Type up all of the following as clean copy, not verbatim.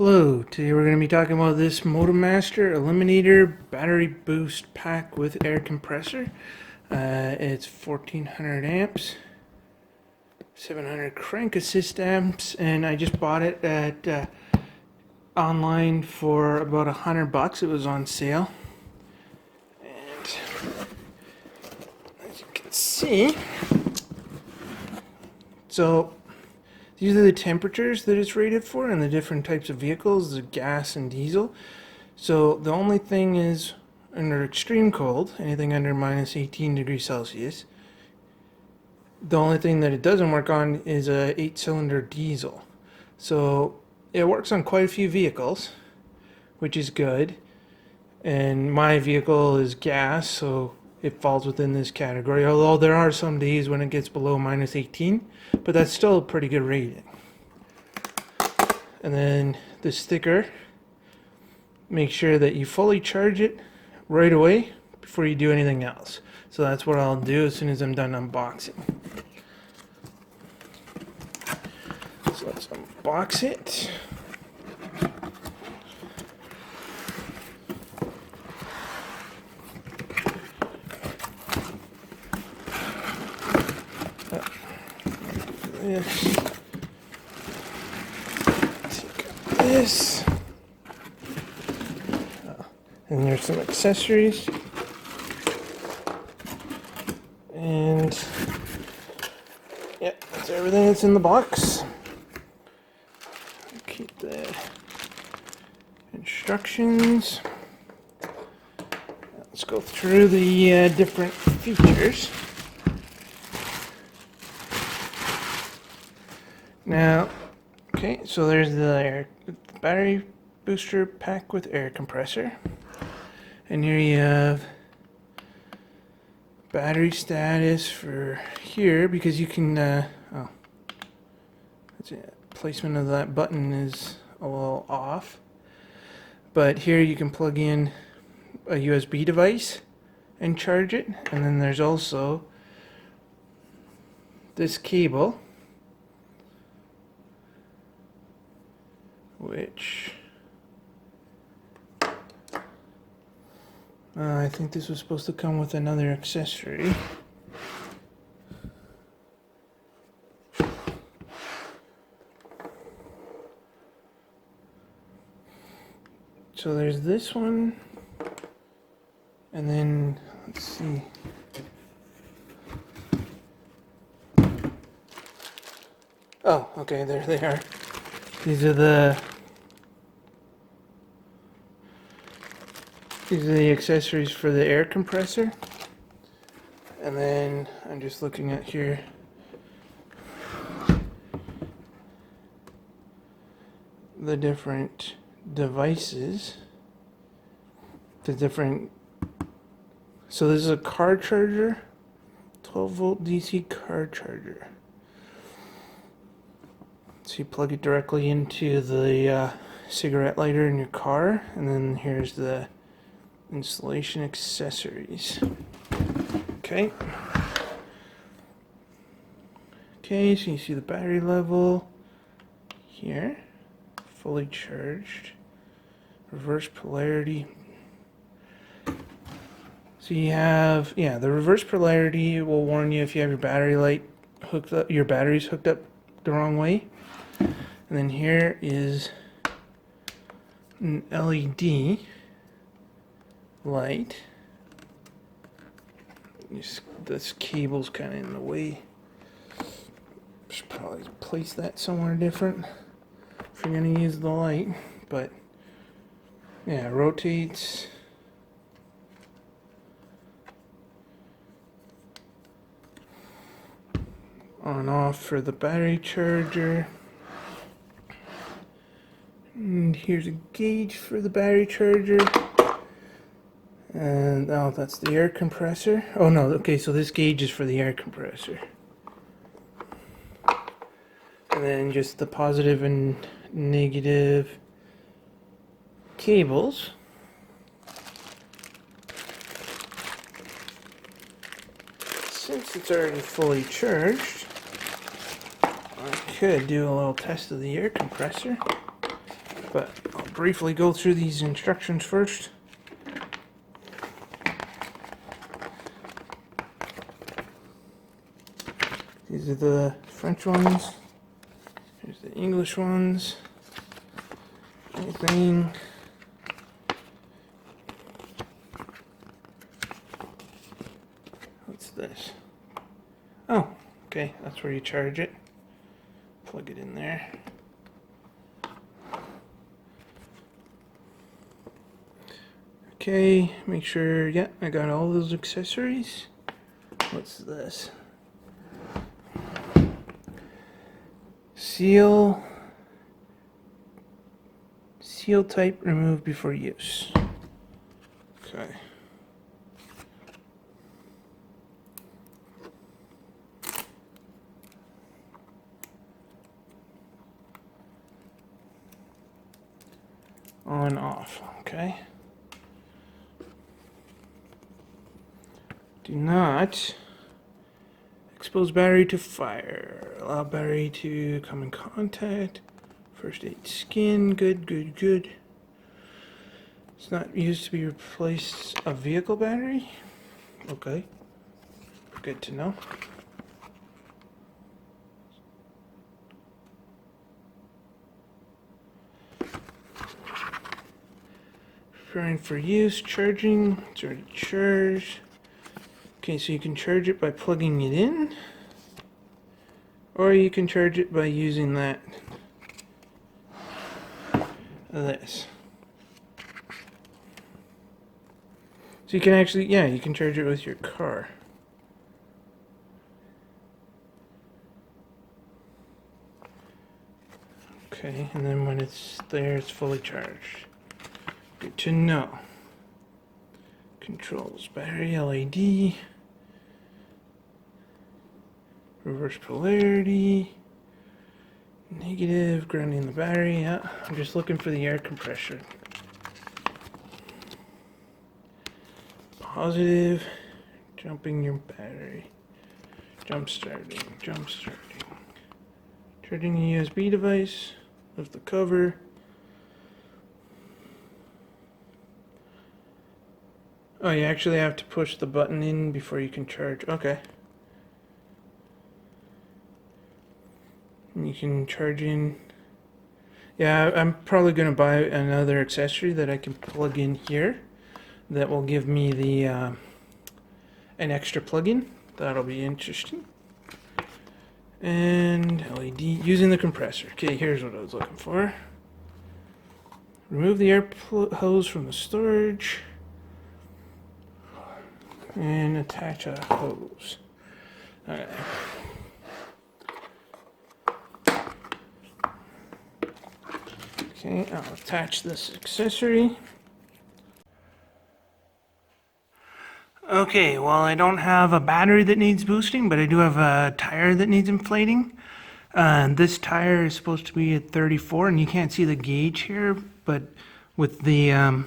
Hello, today we're going to be talking about this MotoMaster Eliminator battery boost pack with air compressor. It's 1400 amps, 700 crank assist amps, and I just bought it at online for about $100. It was on sale. And as you can see, so these are the temperatures that it's rated for and the different types of vehicles, the gas and diesel. So the only thing is, under extreme cold, anything under minus 18 degrees Celsius, the only thing that it doesn't work on is a 8-cylinder diesel. So it works on quite a few vehicles, which is good. And my vehicle is gas, so it falls within this category, although there are some days when it gets below minus 18, but that's still a pretty good rating. And then the sticker, make sure that you fully charge it right away before you do anything else. So that's what I'll do as soon as I'm done unboxing. So let's unbox it. Take this. And there's some accessories. And yeah, that's everything that's in the box. Keep the instructions. Let's go through the different features. Now, okay, so there's the battery booster pack with air compressor. And here you have battery status for here, because you can, oh, that's it. Placement of that button is a little off. But here you can plug in a USB device and charge it. And then there's also this cable, which I think this was supposed to come with another accessory. So there's this one, and then let's see. Oh, okay, there they are. These are the accessories for the air compressor. And then I'm just looking at here. The different devices. The different. So this is a car charger. 12-volt DC car charger. So you plug it directly into the cigarette lighter in your car. And then here's the installation accessories. Okay. Okay, so you see the battery level here, fully charged. Reverse polarity. So you have, yeah, the reverse polarity will warn you if you have your battery light hooked up, your battery's hooked up the wrong way. And then here is an LED light. This cable's kind of in the way. Should probably place that somewhere different if you're going to use the light. But yeah, it rotates. On off for the battery charger. And here's a gauge for the battery charger. And oh, that's the air compressor. Oh no, okay, so this gauge is for the air compressor. And then just the positive and negative cables. Since it's already fully charged, I could do a little test of the air compressor. but I'll briefly go through these instructions first. These are the French ones. Here's the English ones. Anything. What's this? Oh, okay, that's where you charge it. Plug it in there. Okay, make sure, yeah, I got all those accessories. What's this? Seal type remove before use. Okay. On off, okay. Do not expose battery to fire. Allow battery to come in contact. First aid skin. Good, good, good. It's not used to be replaced a vehicle battery. Okay. Good to know. Preparing for use. Charging. It's already charged. Okay, so you can charge it by plugging it in, or you can charge it by using this. So you can actually, yeah, you can charge it with your car. Okay, and then when it's there, it's fully charged. Good to know. Controls, battery, LED. Reverse polarity, negative, grounding the battery. Yeah, I'm just looking for the air compressor. Positive, jumping your battery. Jump starting. Charging the USB device. Lift the cover. Oh, you actually have to push the button in before you can charge. Okay. You can charge in. Yeah, I'm probably going to buy another accessory that I can plug in here that will give me the an extra plug-in. That'll be interesting. And LED using the compressor. Okay, here's what I was looking for. Remove the air hose from the storage and attach a hose. Alright. Okay, I'll attach this accessory. Okay, well, I don't have a battery that needs boosting, but I do have a tire that needs inflating. This tire is supposed to be at 34, and you can't see the gauge here, but with the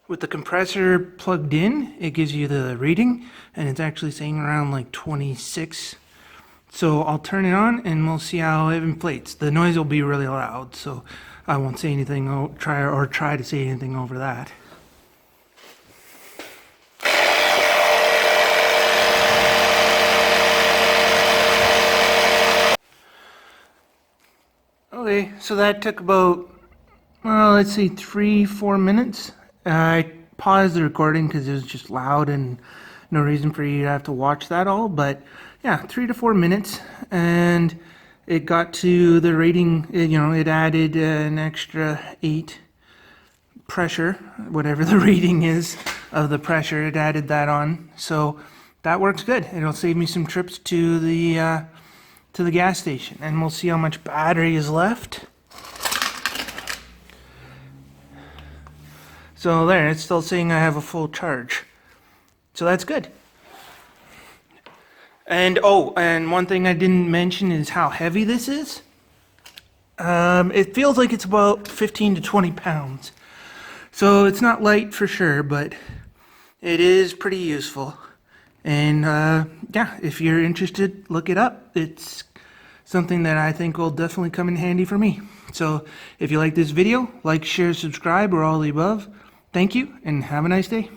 compressor plugged in, it gives you the reading, and it's actually saying around like 26. So I'll turn it on and we'll see how it inflates. The noise will be really loud, so I won't say anything, try to say anything over that. Okay, so that took about, well, let's say 3-4 minutes. I paused the recording because it was just loud and no reason for you to have to watch that all, but yeah, 3 to 4 minutes, and it got to the rating. It added an extra 8 pressure, whatever the rating is of the pressure. It added that on, so that works good. It'll save me some trips to the gas station, and we'll see how much battery is left. So there, it's still saying I have a full charge, so that's good. And and one thing I didn't mention is how heavy this is. It feels like it's about 15 to 20 pounds. So it's not light for sure, but it is pretty useful. And yeah, if you're interested, look it up. It's something that I think will definitely come in handy for me. So if you like this video, like, share, subscribe, or all the above. Thank you, and have a nice day.